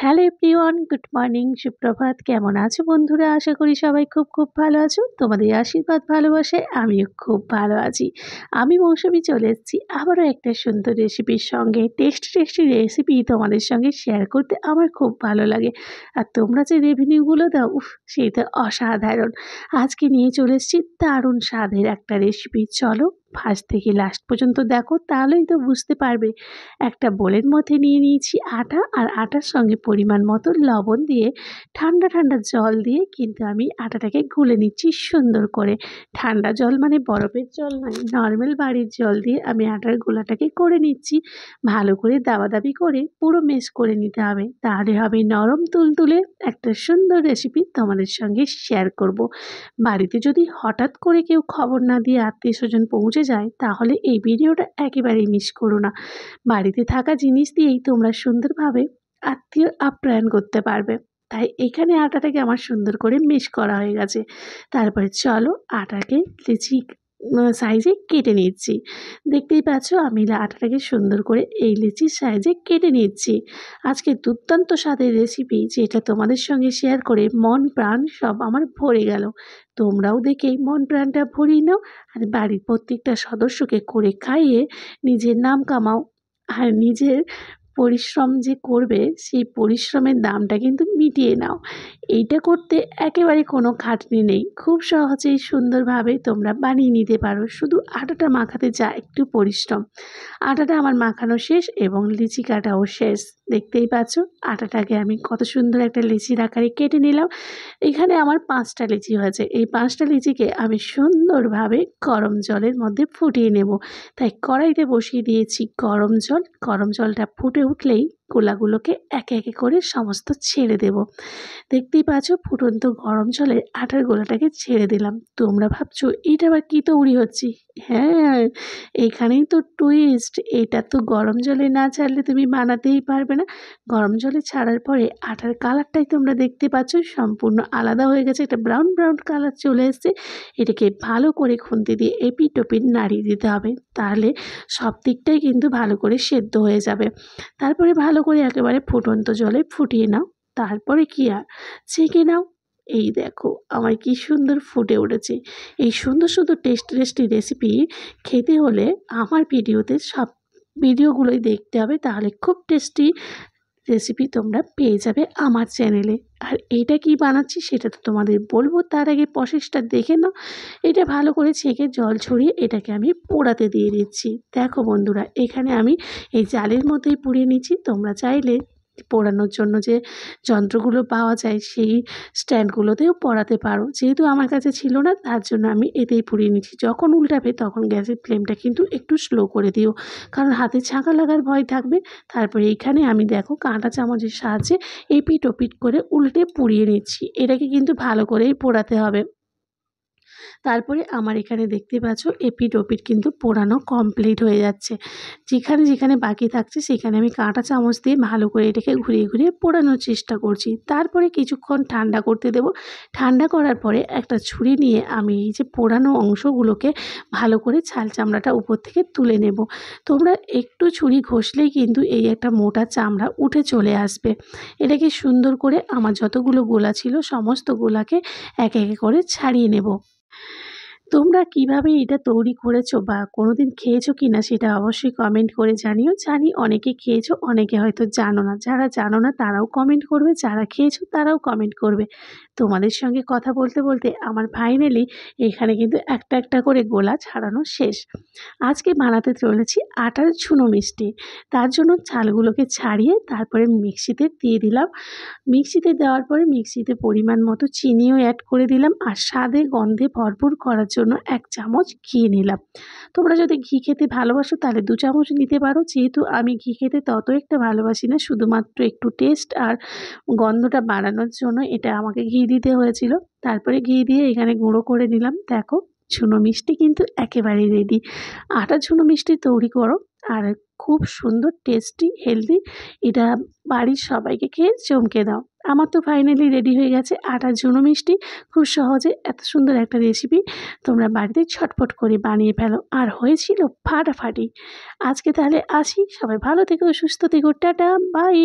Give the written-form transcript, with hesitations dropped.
Hello everyone, good morning, সুপ্রভাত। কেমন আছো বন্ধুরা? আশা করি সবাই খুব খুব ভালো আছো। তোমাদের আশীর্বাদ ভালোবাসায় আমিও খুব ভালো আছি। আমি মৌসুমী চলে এসেছি আবারও একটা সুন্দর রেসিপির সঙ্গে। টেস্টি রেসিপি তোমাদের সঙ্গে শেয়ার করতে আমার খুব ভালো লাগে। আর তোমরা যে রিভিউগুলো দাও, সেটা অসাধারণ। আজকে নিয়ে চলে এসেছি দারুণ স্বাদের একটা রেসিপি। চলো ফার্স্ট থেকে লাস্ট পর্যন্ত দেখো, তাহলেই তো বুঝতে পারবে। একটা বোলের মধ্যে নিয়ে নিয়েছি আটা, আর আটার সঙ্গে পরিমাণ মতো লবণ দিয়ে ঠান্ডা জল দিয়ে কিন্তু আমি আটাটাকে গুলে নিচ্ছি সুন্দর করে। ঠান্ডা জল মানে বরফের জল নয়, নর্মাল বাড়ির জল দিয়ে আমি আটার গোলাটাকে করে নিচ্ছি। ভালো করে দাবাদাবি করে পুরো মেশ করে নিতে হবে, তাহলে হবে নরম তুলতুলে একটা সুন্দর রেসিপি তোমাদের সঙ্গে শেয়ার করব। বাড়িতে যদি হঠাৎ করে কেউ খবর না দিয়ে আত্মীয় স্বজন পৌঁছে যায়, তাহলে এই ভিডিওটা একেবারেই মিস করো না। বাড়িতে থাকা জিনিস দিয়েই তোমরা সুন্দরভাবে আত্মীয় আপ্যায়ন করতে পারবে। তাই এখানে আটাটাকে আমার সুন্দর করে মিক্স করা হয়ে গেছে। তারপরে চলো আটাকে লেচি সাইজে কেটে নিচ্ছি। দেখতেই পাচ্ছ আমি আটাটাকে সুন্দর করে এই লেচির সাইজে কেটে নিচ্ছি। আজকে দুর্দান্ত স্বাদের রেসিপি, যেটা তোমাদের সঙ্গে শেয়ার করে মন প্রাণ সব আমার ভরে গেল। তোমরাও দেখেই মন প্রাণটা ভরিয়ে নাও, আর বাড়ির প্রত্যেকটা সদস্যকে করে খাইয়ে নিজের নাম কামাও। আর নিজের পরিশ্রম যে করবে, সেই পরিশ্রমের দামটা কিন্তু মিটিয়ে নাও। এইটা করতে একেবারে কোনো খাটনি নেই, খুব সহজেই সুন্দরভাবে তোমরা বানিয়ে নিতে পারো। শুধু আটাটা মাখাতে যা একটু পরিশ্রম। আটাটা আমার মাখানো শেষ এবং লিচি কাটাও শেষ। দেখতেই পাচ্ছ আটাটাকে আমি কত সুন্দর একটা লিচির আকারে কেটে নিলাম। এখানে আমার 5টা লিচি হয়েছে। এই 5টা লিচিকে আমি সুন্দরভাবে গরম জলের মধ্যে ফুটিয়ে নেব। তাই কড়াইতে বসিয়ে দিয়েছি গরম জল। গরম জলটা ফুটে উঠলেই গোলাগুলোকে একে একে করে সমস্ত ছেড়ে দেব। দেখতেই পাচ্ছ ফুটন্ত গরম জলে আটার গোলাটাকে ছেড়ে দিলাম। তোমরা ভাবছো এটা আবার কী তৈরি হচ্ছে? হ্যাঁ, এখানেই তো টুইস্ট। এটা তো গরম জলে না ছাড়লে তুমি বানাতেই পারবে না। গরম জলে ছাড়ার পরে আটার কালারটাই তোমরা দেখতে পাচ্ছ সম্পূর্ণ আলাদা হয়ে গেছে। একটা ব্রাউন কালার চলে এসেছে। এটাকে ভালো করে খুন্তি দিয়ে এপিট ওপিট নাড়িয়ে দিতে হবে, তাহলে সব দিকটাই কিন্তু ভালো করে সেদ্ধ হয়ে যাবে। তারপরে ভালো করে একেবারে ফুটন্ত জলে ফুটিয়ে নাও। তারপরে কি আর, ছেঁকে নাও। এই দেখো আমার কি সুন্দর ফুটে উঠেছে। এই সুন্দর টেস্টি রেসিপি খেতে হলে আমার ভিডিওগুলোই দেখতে হবে, তাহলে খুব টেস্টি রেসিপি তোমরা পেয়ে যাবে আমার চ্যানেলে। আর এটা কি বানাচ্ছি সেটা তো তোমাদের বলবো, তার আগে প্রসেসটা দেখে নাও। এটা ভালো করে ছেঁকে জল ছড়িয়ে এটাকে আমি পোড়াতে দিয়ে দিচ্ছি। দেখো বন্ধুরা, এখানে আমি এই জালের মধ্যেই পুড়িয়ে নিচ্ছি। তোমরা চাইলে পোড়ানোর জন্য যে যন্ত্রগুলো পাওয়া যায়, সেই স্ট্যান্ডগুলোতেও পোড়াতে পারো। যেহেতু আমার কাছে ছিল না, তার জন্য আমি এতেই পুড়িয়ে নিচ্ছি। যখন উল্টাবে তখন গ্যাসের ফ্লেমটা কিন্তু একটু স্লো করে দিও, কারণ হাতে ছাঁকা লাগার ভয় থাকবে। তারপরে এইখানে আমি দেখো কাঁটা চামচের সাহায্যে এপিট ওপিট করে উল্টে পুড়িয়ে নিচ্ছি। এটাকে কিন্তু ভালো করেই পোড়াতে হবে। তারপরে আমার এখানে দেখতে পাচ্ছ এপিট ওপিট কিন্তু পোড়ানো কমপ্লিট হয়ে যাচ্ছে। যেখানে বাকি থাকছে সেখানে আমি কাঁটা চামচ দিয়ে ভালো করে এটাকে ঘুরিয়ে পোড়ানোর চেষ্টা করছি। তারপরে কিছুক্ষণ ঠান্ডা করতে দেব। ঠান্ডা করার পরে একটা ছুরি নিয়ে আমি এই যে পোড়ানো অংশগুলোকে ভালো করে ছাল চামড়াটা উপর থেকে তুলে নেব। তোমরা একটু ছুরি ঘষলেই কিন্তু এই একটা মোটা চামড়া উঠে চলে আসবে। এটাকে সুন্দর করে আমার যতগুলো গোলা ছিল সমস্ত গোলাকে একে একে করে ছাড়িয়ে নেব। তোমরা কিভাবে এটা তৈরি করেছো বা কোনোদিন খেয়েছো কিনা সেটা অবশ্যই কমেন্ট করে জানিও। জানি অনেকে খেয়েছো, অনেকে হয়তো জানো না। যারা জানো না তারাও কমেন্ট করবে, যারা খেয়েছো তারাও কমেন্ট করবে। তোমাদের সঙ্গে কথা বলতে আমার ফাইনালি এখানে কিন্তু একটা করে গোলা ছাড়ানো শেষ। আজকে বানাতে চলেছি আটার ঝুনো মিষ্টি। তার জন্য চালগুলোকে ছাড়িয়ে তারপরে মিক্সিতে দিয়ে দিলাম। মিক্সিতে দেওয়ার পরে মিক্সিতে পরিমাণ মতো চিনিও অ্যাড করে দিলাম, আর স্বাদে গন্ধে ভরপুর করার জন্য 1 চামচ ঘি নিলাম। তোমরা যদি ঘি খেতে ভালোবাসো তাহলে 2 চামচ নিতে পারো। যেহেতু আমি ঘি খেতে তত একটা ভালোবাসি না, শুধুমাত্র একটু টেস্ট আর গন্ধটা বাড়ানোর জন্য এটা আমাকে ঘি দিতে হয়েছিল। তারপরে ঘি দিয়ে এখানে গুঁড়ো করে নিলাম। দেখো ঝুনো মিষ্টি কিন্তু একেবারেই রেডি। আটার ঝুনো মিষ্টি তৈরি করো, আর খুব সুন্দর টেস্টি হেলদি। এটা বাড়ির সবাইকে খেয়ে চমকে দাও। আমার তো ফাইনালি রেডি হয়ে গেছে আটার ঝুনো মিষ্টি। খুব সহজে এত সুন্দর একটা রেসিপি তোমরা বাড়িতে ঝটপট করে বানিয়ে ফেলো, আর হয়েছিল ফাটাফাটি। আজকে তাহলে আসি, সবাই ভালো থেকো, সুস্থ থেকো, টাটা বাই।